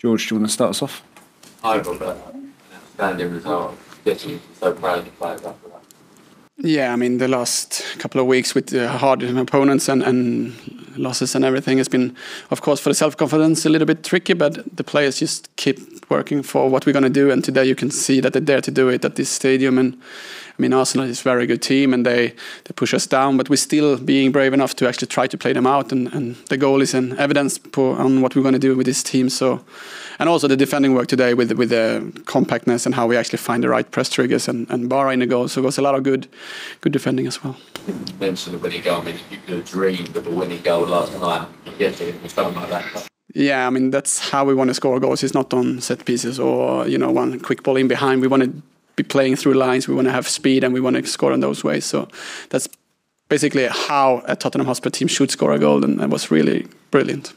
George, do you want to start us off? Hi, Robert. Outstanding result. Getting so proud of the players after that. Yeah, I mean, the last couple of weeks with hard opponents and losses and everything has been, of course, for the self-confidence a little bit tricky, but the players just keep working for what we're going to do. And today you can see that they dare to do it at this stadium. And I mean, Arsenal is a very good team and they push us down, but we're still being brave enough to actually try to play them out. And the goal is an evidence on what we're going to do with this team. So, and also the defending work today with the compactness and how we actually find the right press triggers and Bara in the goal. So it was a lot of good defending as well. You mentioned the winning goal. I mean, you could have dreamed of a winning goal last night. Yes, it was something like that. Yeah, I mean, that's how we want to score goals. It's not on set pieces or, one quick ball in behind. We want to be playing through lines. We want to have speed and we want to score in those ways. So that's basically how a Tottenham Hotspur team should score a goal, and it was really brilliant.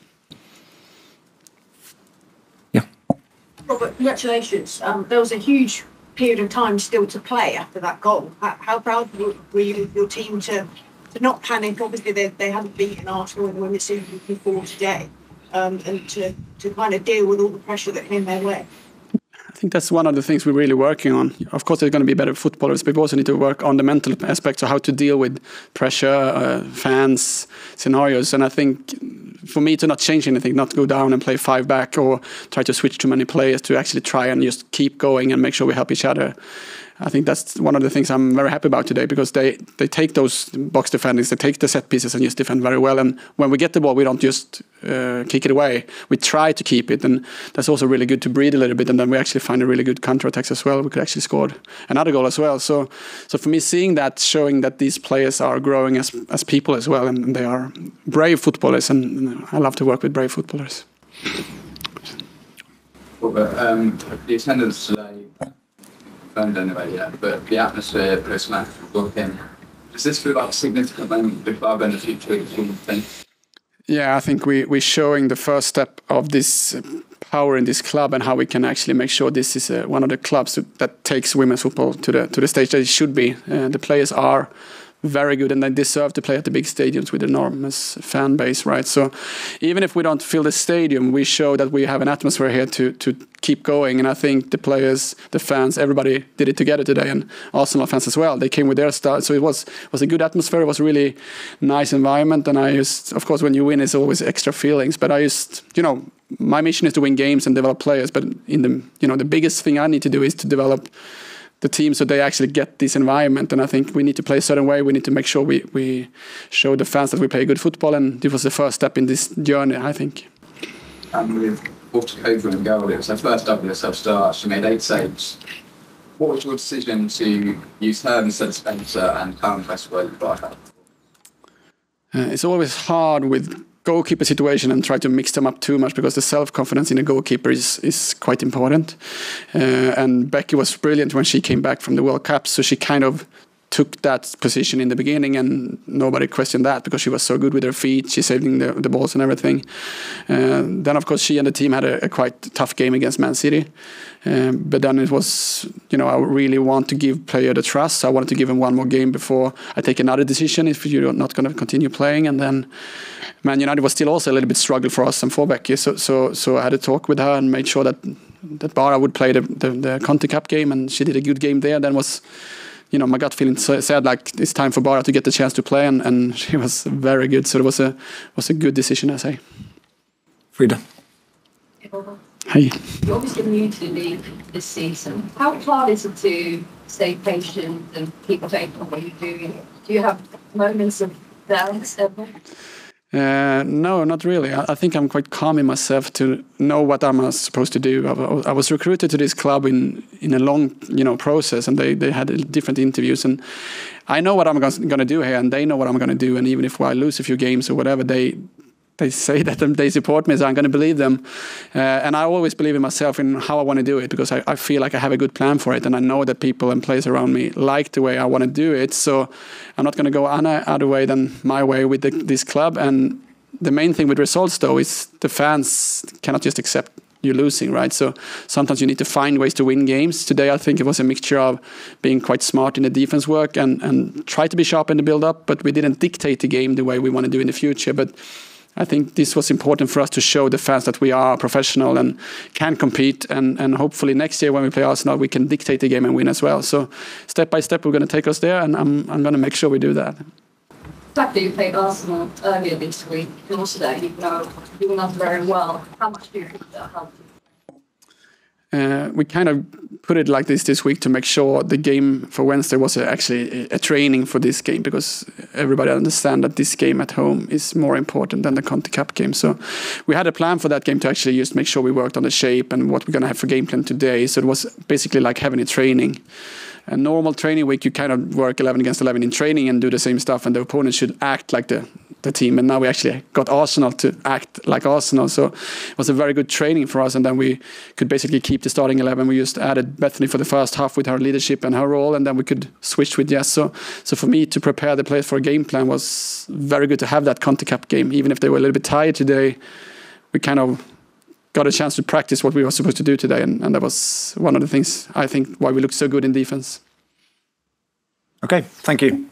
Robert, congratulations. There was a huge period of time still to play after that goal. How proud were you of your team to not panic? Obviously, they hadn't beaten Arsenal in the Women's Season before today, and to kind of deal with all the pressure that came their way. I think that's one of the things we're really working on. Of course, they're going to be better footballers, but we also need to work on the mental aspects of how to deal with pressure, fans, scenarios. And I think for me to not change anything, not go down and play 5 back or try to switch too many players, to actually try and just keep going and make sure we help each other. I think that's one of the things I'm very happy about today, because they take those box defendings, they take the set pieces and just defend very well. And when we get the ball, we don't just kick it away. We try to keep it, and that's also really good to breathe a little bit. And then we actually find a really good counter-attacks as well. We could actually score another goal as well. So for me, seeing that, showing that these players are growing as people as well, and they are brave footballers, and I love to work with brave footballers. Robert, the attendance today, anyway, yeah, but the atmosphere post-match was looking. Does this feel like a significant moment for the club and the future? Yeah, I think we're showing the first step of this power in this club and how we can actually make sure this is one of the clubs that takes women's football to the stage that it should be. The players are very good and they deserve to play at the big stadiums with enormous fan base, right? So even if we don't fill the stadium, we show that we have an atmosphere here to keep going. And I think the players, the fans, everybody did it together today, and Arsenal fans as well. They came with their style, so it was a good atmosphere. It was a really nice environment, and of course, when you win, it's always extra feelings. But my mission is to win games and develop players. But the biggest thing I need to do is to develop the team so they actually get this environment. And I think we need to play a certain way. We need to make sure we show the fans that we play good football, and this was the first step in this journey, I think. With Portugal and goal, it was her first WSL start. She made 8 saves. What was your decision to use her instead of Spencer and Karen Westwood? It's always hard with goalkeeper situation and try to mix them up too much, because the self-confidence in a goalkeeper is quite important. And Becky was brilliant when she came back from the World Cup, so she kind of took that position in the beginning and nobody questioned that because she was so good with her feet. She's saving the balls and everything. Then, of course, she and the team had a quite tough game against Man City. But then it was, I really want to give player the trust. I wanted to give him one more game before I take another decision if you're not going to continue playing. And then Man United was still also a little bit struggle for us and for Becky. So I had a talk with her and made sure that Bara would play the Conti Cup game, and she did a good game there. Then was, my gut feeling said like it's time for Bara to get the chance to play, and she was very good. So it was a good decision, I say. Frida. Hey. You're obviously new to the league this season. How hard is it to stay patient and keep faith on what you're doing? Do you have moments of doubt ever? No, not really. I think I'm quite calm in myself to know what I'm supposed to do. I was recruited to this club in a long, process, and they had different interviews, and I know what I'm going to do here, and they know what I'm going to do. And even if I lose a few games or whatever, they say that they support me, so I'm going to believe them. And I always believe in myself in how I want to do it, because I feel like I have a good plan for it, and I know that people and players around me like the way I want to do it. So I'm not going to go any other way than my way with this club. And the main thing with results, though, is the fans cannot just accept you losing, right? So sometimes you need to find ways to win games. Today, I think it was a mixture of being quite smart in the defense work and try to be sharp in the build-up, but we didn't dictate the game the way we want to do in the future. But I think this was important for us to show the fans that we are professional and can compete. And hopefully next year when we play Arsenal, we can dictate the game and win as well. So step by step, we're going to take us there, and I'm going to make sure we do that. The fact that you played Arsenal earlier this week, and also that you were not very well, how much do you think that helped you? We kind of put it like this week to make sure the game for Wednesday was actually a training for this game, because everybody understands that this game at home is more important than the Conti Cup game. So we had a plan for that game to actually just make sure we worked on the shape and what we're going to have for game plan today. So it was basically like having a training. A normal training week, you kind of work 11 against 11 in training and do the same stuff, and the opponent should act like the team. And now we actually got Arsenal to act like Arsenal. So it was a very good training for us. And then we could basically keep the starting 11. We just added Bethany for the first half with her leadership and her role, and then we could switch with Jess. So for me to prepare the players for a game plan was very good to have that Conti Cup game. Even if they were a little bit tired today, we kind of got a chance to practice what we were supposed to do today, and that was one of the things, I think, why we looked so good in defense. Okay, thank you.